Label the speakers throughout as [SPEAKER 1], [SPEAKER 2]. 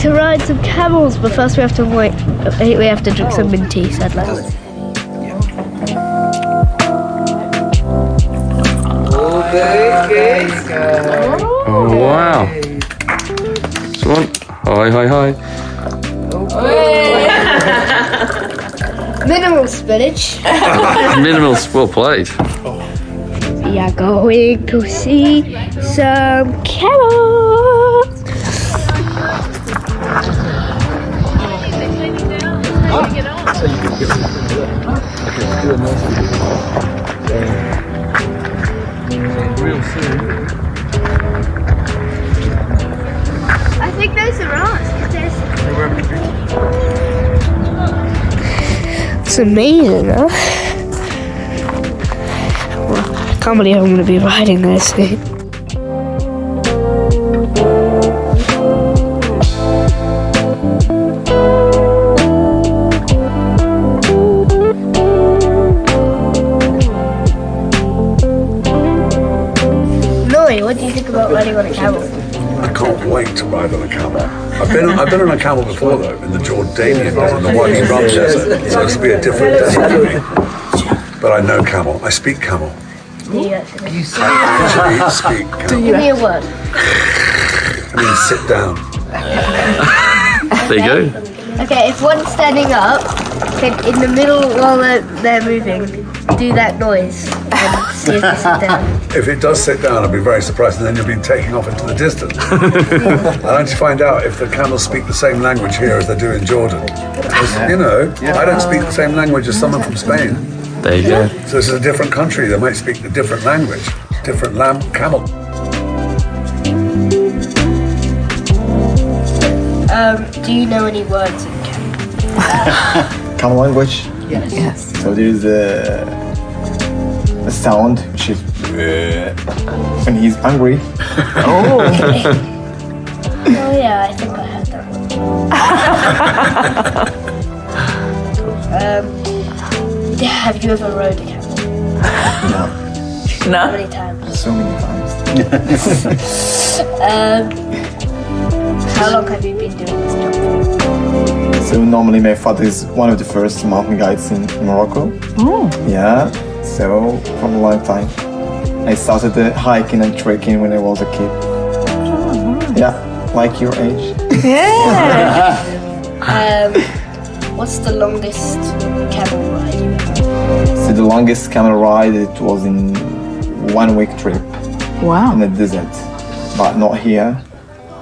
[SPEAKER 1] to ride some camels, but first we have to wait. We have to drink some mint tea, sadly.
[SPEAKER 2] Oh wow! So on. Hi.
[SPEAKER 1] Minimal spinach.
[SPEAKER 2] Minimal, well played.
[SPEAKER 1] We are going to see some camels. I think those are ours. It's amazing, huh? Well, I can't believe I'm going to be riding this soon. What do you think about riding on a camel?
[SPEAKER 3] I can't wait to ride on a camel. I've been on a camel before though, in the Jordanian desert, the Wadi Rum desert. So this will be a different desert for me. But I know camel. I speak camel.
[SPEAKER 1] Do you actually?
[SPEAKER 3] I actually speak camel.
[SPEAKER 1] Give me a word.
[SPEAKER 3] I mean, sit down.
[SPEAKER 2] There you go.
[SPEAKER 1] Okay, if one's standing up, then in the middle while they're moving, do that noise and see if they sit down.
[SPEAKER 3] If it does sit down, I'll be very surprised, and then you'll be taking off into the distance. I'd like to find out if the camels speak the same language here as they do in Jordan. Because, you know, I don't speak the same language as someone from Spain.
[SPEAKER 2] There you go.
[SPEAKER 3] So this is a different country. They might speak a different language, different camel.
[SPEAKER 1] Do you know any words in camel?
[SPEAKER 4] Camel language?
[SPEAKER 5] Yes.
[SPEAKER 4] So there is a sound which is when he's angry.
[SPEAKER 1] Oh yeah, I think I heard that one. Have you ever rode a camel?
[SPEAKER 4] No,
[SPEAKER 1] How
[SPEAKER 5] No.
[SPEAKER 1] many times?
[SPEAKER 4] so many times.
[SPEAKER 1] How long have you been doing this job for?
[SPEAKER 4] So normally my father is one of the first mountain guides in Morocco.
[SPEAKER 5] Oh.
[SPEAKER 4] Yeah, so for a long time. I started hiking and trekking when I was a kid. Yeah, like your age.
[SPEAKER 5] Yeah.
[SPEAKER 1] What's the longest camel ride you ever?
[SPEAKER 4] So the longest camel ride, it was in 1 week trip
[SPEAKER 5] Wow.
[SPEAKER 4] in the desert, but not here,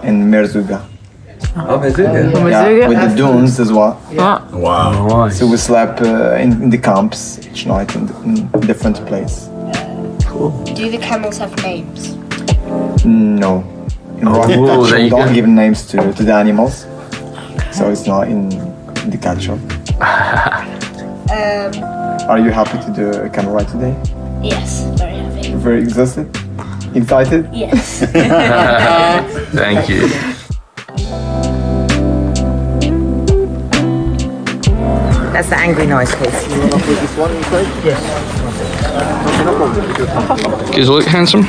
[SPEAKER 4] in Merzouga. Yeah, with the dunes as well.
[SPEAKER 3] Wow.
[SPEAKER 4] So we slept in the camps each night in different place.
[SPEAKER 1] Do the camels have names?
[SPEAKER 4] No. In Morocco,
[SPEAKER 2] there
[SPEAKER 4] culture,
[SPEAKER 2] you
[SPEAKER 4] we don't
[SPEAKER 2] go.
[SPEAKER 4] give names to the animals. So it's not in the culture. Are you happy to do a camel ride today?
[SPEAKER 1] Yes, very happy.
[SPEAKER 4] Very exhausted? Excited?
[SPEAKER 1] Yes.
[SPEAKER 2] Thank you.
[SPEAKER 5] That's the angry noise, please.
[SPEAKER 2] Give us a look, handsome.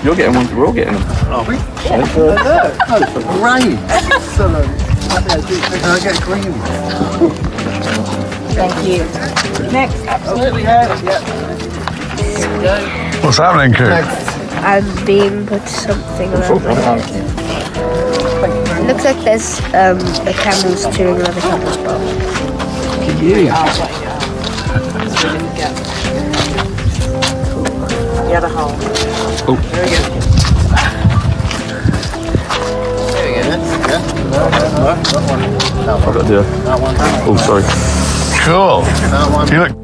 [SPEAKER 2] You're getting one. We're all getting them.
[SPEAKER 3] Great. Can I get green?
[SPEAKER 5] Thank you. Next.
[SPEAKER 6] Absolutely.
[SPEAKER 3] What's happening, Coop?
[SPEAKER 1] I'm being put something around my head. It looks like there's a camel's chewing another camel's bum.
[SPEAKER 5] The other hole.
[SPEAKER 2] I've got the. Oh, sorry.
[SPEAKER 3] Cool. You look.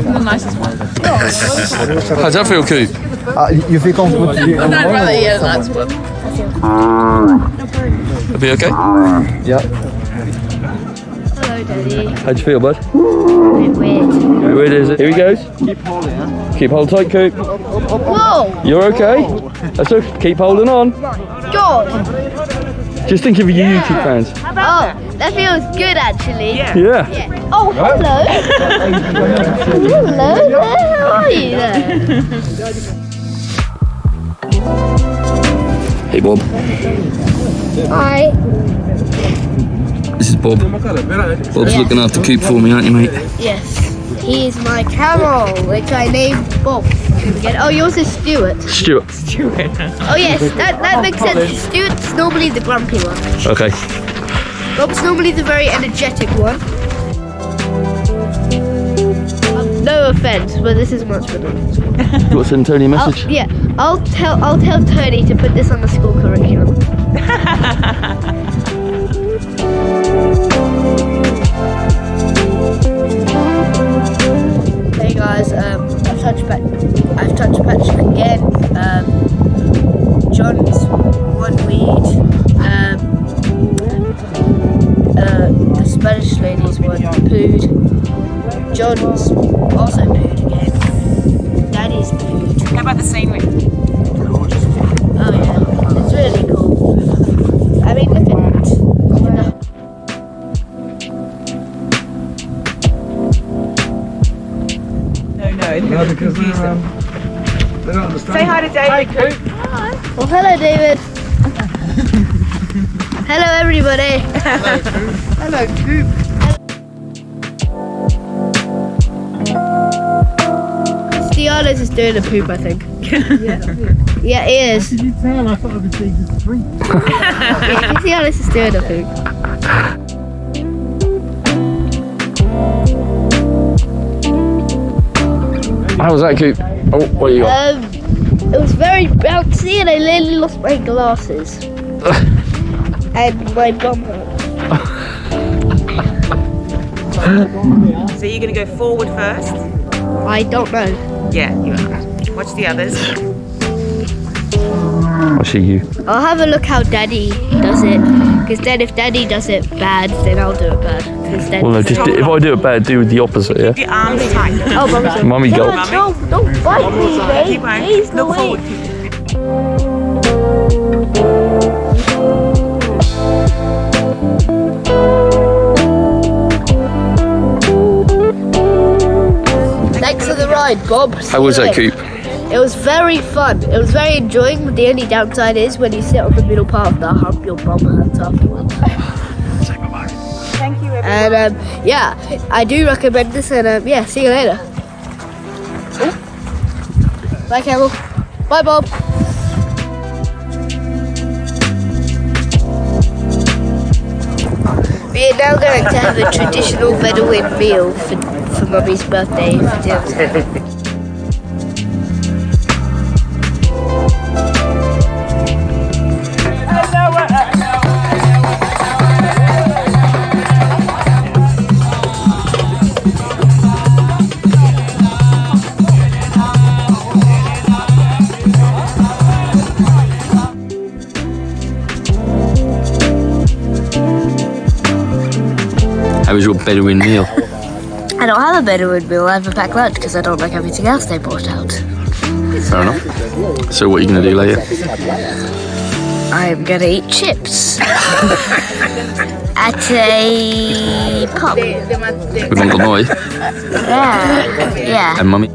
[SPEAKER 6] The nicest one.
[SPEAKER 2] How's that feel, Coop?
[SPEAKER 4] You feel comfortable?
[SPEAKER 6] I'd rather eat a nice one.
[SPEAKER 2] That'll be okay?
[SPEAKER 4] Yeah.
[SPEAKER 1] Hello, Daddy.
[SPEAKER 2] How'd you feel, bud?
[SPEAKER 1] A bit weird.
[SPEAKER 2] Very weird, is it? Here he goes. Keep holding tight, Coop.
[SPEAKER 1] Whoa!
[SPEAKER 2] You're okay. That's okay. Keep holding on.
[SPEAKER 1] God!
[SPEAKER 2] Just think of your YouTube fans.
[SPEAKER 1] Oh, That feels good actually.
[SPEAKER 5] Yeah.
[SPEAKER 2] Yeah.
[SPEAKER 1] Yeah. Oh, hello. Hello there. How are you there?
[SPEAKER 2] Hey Bob,
[SPEAKER 1] Hi.
[SPEAKER 2] this is Bob. Bob's looking after Coop for me, aren't you, mate?
[SPEAKER 1] Yes. He is my camel, which I named Bob. Again. Oh, yours is Stuart.
[SPEAKER 2] Stuart.
[SPEAKER 1] Oh yes, that makes sense. Stuart's normally the grumpy one.
[SPEAKER 2] Okay.
[SPEAKER 1] Bob's normally the very energetic one. No offense, but this is much better.
[SPEAKER 2] You want to send Tony a message?
[SPEAKER 1] Yeah, I'll tell Tony to put this on the school curriculum. Hey guys, I've touched Patrick again. John's one weed. The Spanish lady's one pooed. John's also pooed again. Daddy's pooed.
[SPEAKER 5] How about the scenery?
[SPEAKER 1] Oh yeah, it's really cool. I mean, look at it.
[SPEAKER 5] No, because confuse them.
[SPEAKER 3] They don't understand.
[SPEAKER 5] Say hi to David, Coop.
[SPEAKER 1] Well, hello, David. Hello, everybody.
[SPEAKER 5] Hello, Coop.
[SPEAKER 1] Stianos is doing a poop, I think. Yeah, he is.
[SPEAKER 7] Did you tell? I thought I would see the street.
[SPEAKER 1] Yeah, Stianos is doing a poop.
[SPEAKER 2] How was that, Coop? Oh, what you got?
[SPEAKER 1] It was very bouncy, and I nearly lost my glasses and my bum hurt.
[SPEAKER 5] So you're going to go forward first?
[SPEAKER 1] I don't know.
[SPEAKER 5] Yeah, you are. Watch the others.
[SPEAKER 2] I see you.
[SPEAKER 1] I'll have a look how Daddy does it, because then if Daddy does it bad, then I'll do it bad.
[SPEAKER 2] Well, no, just if I do it bad, do the opposite, yeah?
[SPEAKER 5] Your arms tight.
[SPEAKER 1] Oh, Mummy.
[SPEAKER 2] Mummy, go.
[SPEAKER 1] No, don't bite me, babe.
[SPEAKER 5] Keep going.
[SPEAKER 1] Please, no
[SPEAKER 5] Look
[SPEAKER 1] way.
[SPEAKER 5] forward.
[SPEAKER 1] Thanks for the ride, Bob.
[SPEAKER 2] How was that, Coop?
[SPEAKER 1] It was very fun. It was very enjoying, but the only downside is when you sit on the middle part of the hump, your bum hurts afterwards.
[SPEAKER 5] Thank you, everyone.
[SPEAKER 1] And yeah, I do recommend this, and yeah, see you later. Bye, Camel. Bye, Bob. We are now going to have a traditional Bedouin meal for Mummy's birthday for dinner.
[SPEAKER 2] How was your Bedouin meal?
[SPEAKER 1] I don't have a Bedouin meal, I have a packed lunch because I don't like everything else they brought out.
[SPEAKER 2] Fair enough. So what are you going to do later?
[SPEAKER 1] I'm gonna eat chips at a pub.
[SPEAKER 2] With Uncle Noy
[SPEAKER 1] Yeah.
[SPEAKER 2] and Mummy?